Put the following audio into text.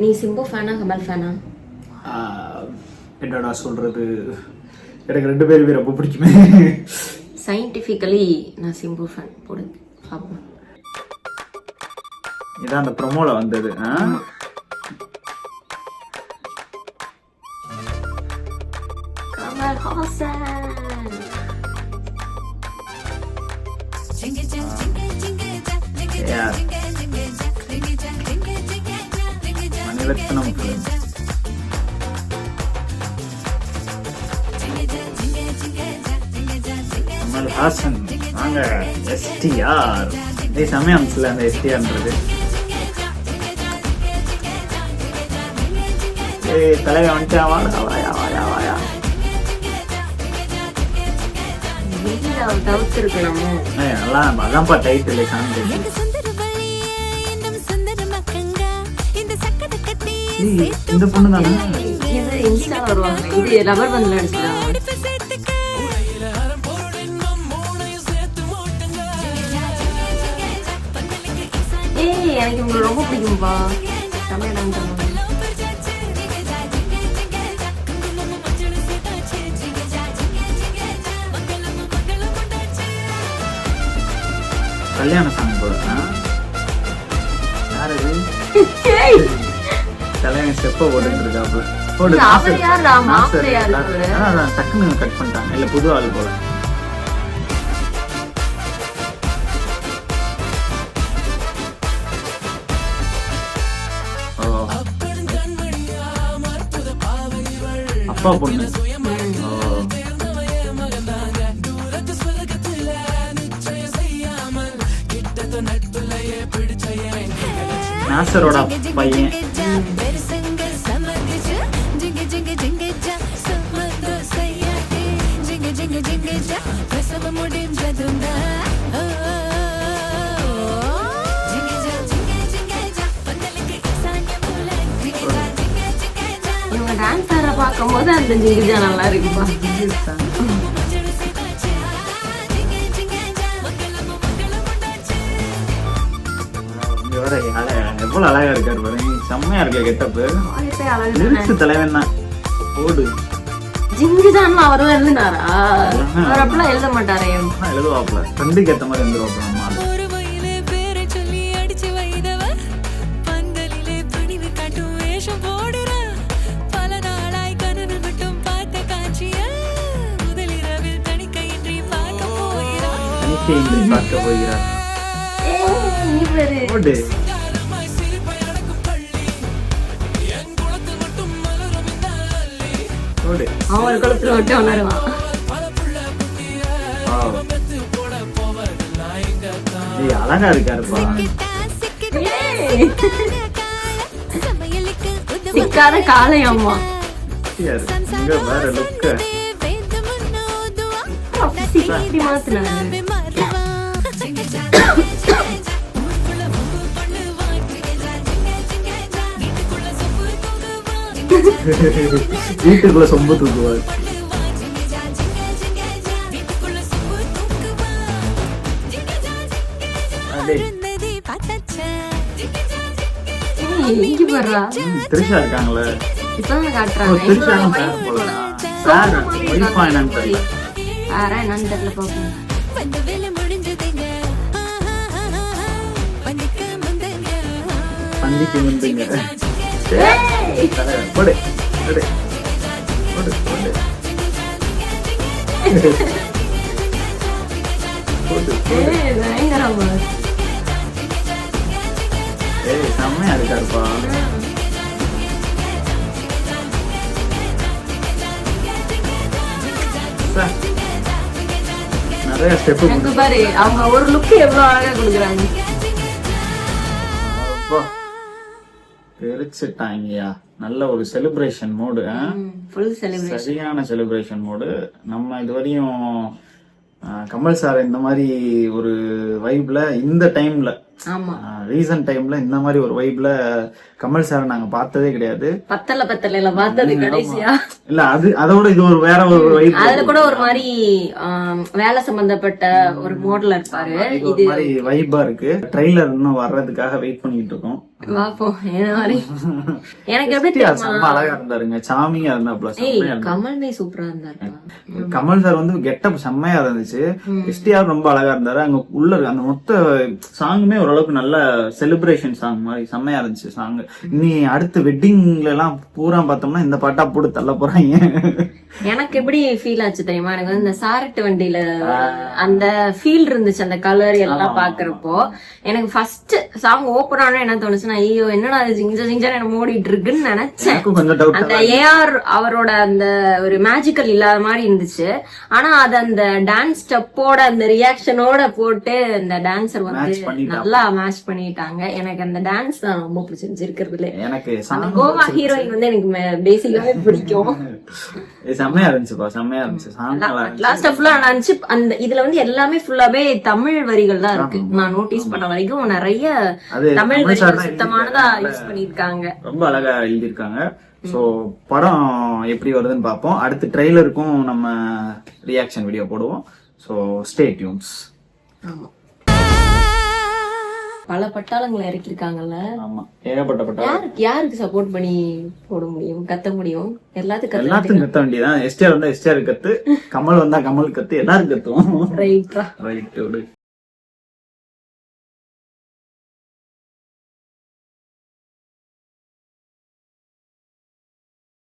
நீ சிம்பு ஃபேனா கமல் ஃபேனா? என்னடா சொல்றது, எனக்கு 2 பேருமே ரொம்ப பிடிக்குமே. சயின்டிஃபிக்கலி நான் சிம்பு ஃபேன். போடு பார்ப்போம். இதான் அந்த ப்ரோமோல வந்தது. கமல் ஹாசன். மணிரத்னம் கமல் ஹாசன் வாங்க. எஸ்டிஆர் செம்மையா இருந்துச்சுல அந்த எஸ்டிஆர்ன்றது. தலைவன் வந்துட்டா, வாயா வாயா வாயா வாயா. நல்லா அதான்ப்பா டைட்டில் சாங். இந்த பொண்ணு தானே இது இன்ஸ்டா வருவாங்க. இது ரப்பர் பந்தில் அடிச்சுதான். எனக்கு உங்களை ரொம்ப பிடிக்கும்பா. தமிழ் டான்ஸ் கல்யாண சாங் போல. யாரு கல்யாண ஸ்டெப்ப போட்டுட்டு இருக்காப்புல. டக்குன்னு கட் பண்ணிட்டாங்க. இல்ல புது ஆள் போல. அப்பா பொண்ணு. நாசரோட பையன். இவங்க டான்ஸ் ஆடுற பார்க்கும் போது அந்த ஜிகிஜா நல்லா இருக்குப்பா. எவ்வளவு அழகா இருக்காரு பாருங்க. செம்மையா இருக்க கெட்டப்பு. தலைவன் தான். ஓடு ஜிங்கிஜான் அவர் தான் எழுதினாரா? அவர் அப்படிலாம் எழுத மாட்டாரே. எழுதுவாப்ல. ஃப்ரெண்டுக்கு ஏத்த மாதிரி எழுதுவாப்ல. பார்க்க போகிறார். ஓடு அவன் குளத்துல விட்டு உணருவான். அழகா இருக்காருப்பா. சிக்காத காலை அம்மா. வேற லுக். மாத்தினாங்க. வீட்டுக்குள்ள சொம்பு தூக்குவார். திரிஷா இருக்காங்களே. இப்பதான் காட்டுறாங்க. பந்திக்கு முந்துங்க. போடு போடு போடு போடு போடு போடு. செம்மையா இருக்காருப்பா. நிறைய ஸ்டெப் பாரு. அவங்க ஒரு லுக் எவ்வளவு அழகா கொடுக்குறாங்க. தெரிச்சுட்டாங்கயா. நல்ல ஒரு செலிப்ரேஷன் மோடு. சரியான செலிப்ரேஷன் மோடு. நம்ம இதுவரையும் கமல் சார் இந்த மாதிரி ஒரு வைப்ல இந்த டைம்ல ஆமா ரீசன்ட் டைம்ல இந்த மாதிரி ஒரு வைப்ல கமல் சார் நாங்க பார்த்ததே கிடையாது. பத்தல பார்த்தது கடைசியா இல்ல அது அதோட இது ஒரு வேற ஒரு வைப். அதுல கூட ஒரு மாதிரி வேலை சம்பந்தப்பட்ட ஒரு மோடல் இருப்பாரு. இது மாதிரி வைபா இருக்கு. ட்ரெய்லர் இன்னும் வர்றதுக்காக வெயிட் பண்ணிட்டு இருக்கோம். பாப்போம் என்ன மாதிரி. எனக்கு எப்படி செம்ம அழகா இருந்தாருங்க, சாமியா இருந்தாப்ல. கமல்மே சூப்பரா இருந்தாரு. கமல் சார் வந்து கெட்டப் செம்மையா இருந்துச்சு. எஸ்டிஆர் ரொம்ப அழகா இருந்தாரு. அங்க உள்ள அந்த மொத்த சாங்குமே ஓரளவுக்கு நல்ல செலிப்ரேஷன் சாங் மாதிரி செம்மையா இருந்துச்சு சாங். நீ அடுத்து வெட்டிங்ல எல்லாம் பூரா பார்த்தோம்னா இந்த பாட்டா போட்டு தள்ள போறாங்க. எனக்கு எப்படி ஃபீல் ஆச்சு தெரியுமா, எனக்கு வந்து இந்த சாரட்டு வண்டியில அந்த ஃபீல் இருந்துச்சு, அந்த கலர் எல்லாம் பாக்குறப்போ. எனக்கு ஃபர்ஸ்ட் சாங் ஓபன் ஆனா என்ன தோணுச்சுன்னா, ஐயோ என்னடா அது ஜிங்ஜா ஜிங்ஜா எனக்கு ஓடிட்டு இருக்குன்னு நினைச்சேன். அந்த ஏஆர் அவரோட அந்த ஒரு மேஜிக்கல் இல்லாத மாதிரி இருந்துச்சு. ஆனா அது அந்த டான்ஸ் ஸ்டெப்போட அந்த ரியாக்ஷனோட போட்டு அந்த டான்சர் வந்து நல்லா மேட்ச் பண்ணிட்டாங்க. எனக்கு அந்த டான்ஸ் தான் ரொம்ப பிடிச்சிருந்துச்சு இருக்கிறதுல. எனக்கு கோவா ஹீரோயின் வந்து எனக்கு பேசிக்காவே பிடிக்கும். செம்மையா இருந்துச்சுப்பா, செம்மையா இருந்துச்சு. லாஸ்ட் ஃபுல்லா இருந்துச்சு. அந்த இதுல வந்து எல்லாமே ஃபுல்லாவே தமிழ் வரிகள் தான் இருக்கு. நான் நோட்டீஸ் பண்ண வரைக்கும் நிறைய தமிழ் வரிகள் சுத்தமானதா யூஸ் பண்ணிருக்காங்க. ரொம்ப அழகா எழுதியிருக்காங்க. சோ படம் எப்படி வருதுன்னு பாப்போம். அடுத்த ட்ரெய்லருக்கும் நம்ம ரியாக்ஷன் வீடியோ போடுவோம். So stay tunes. ஆமா, பல பட்டாளங்களை இறக்கிருக்காங்கல்ல. ஆமா, ஏகப்பட்ட பட்டாளம். யாருக்கு சப்போர்ட் பண்ணி போட முடியும், கத்த முடியும்? எல்லாத்துக்கும் கத்த வேண்டியதான். எஸ்டிஆர் வந்தா எஸ்டிஆர் கத்து, கமல் வந்தா கமல் கத்து, எல்லாரும் கத்துவோம். ரைட்டா ரைட்.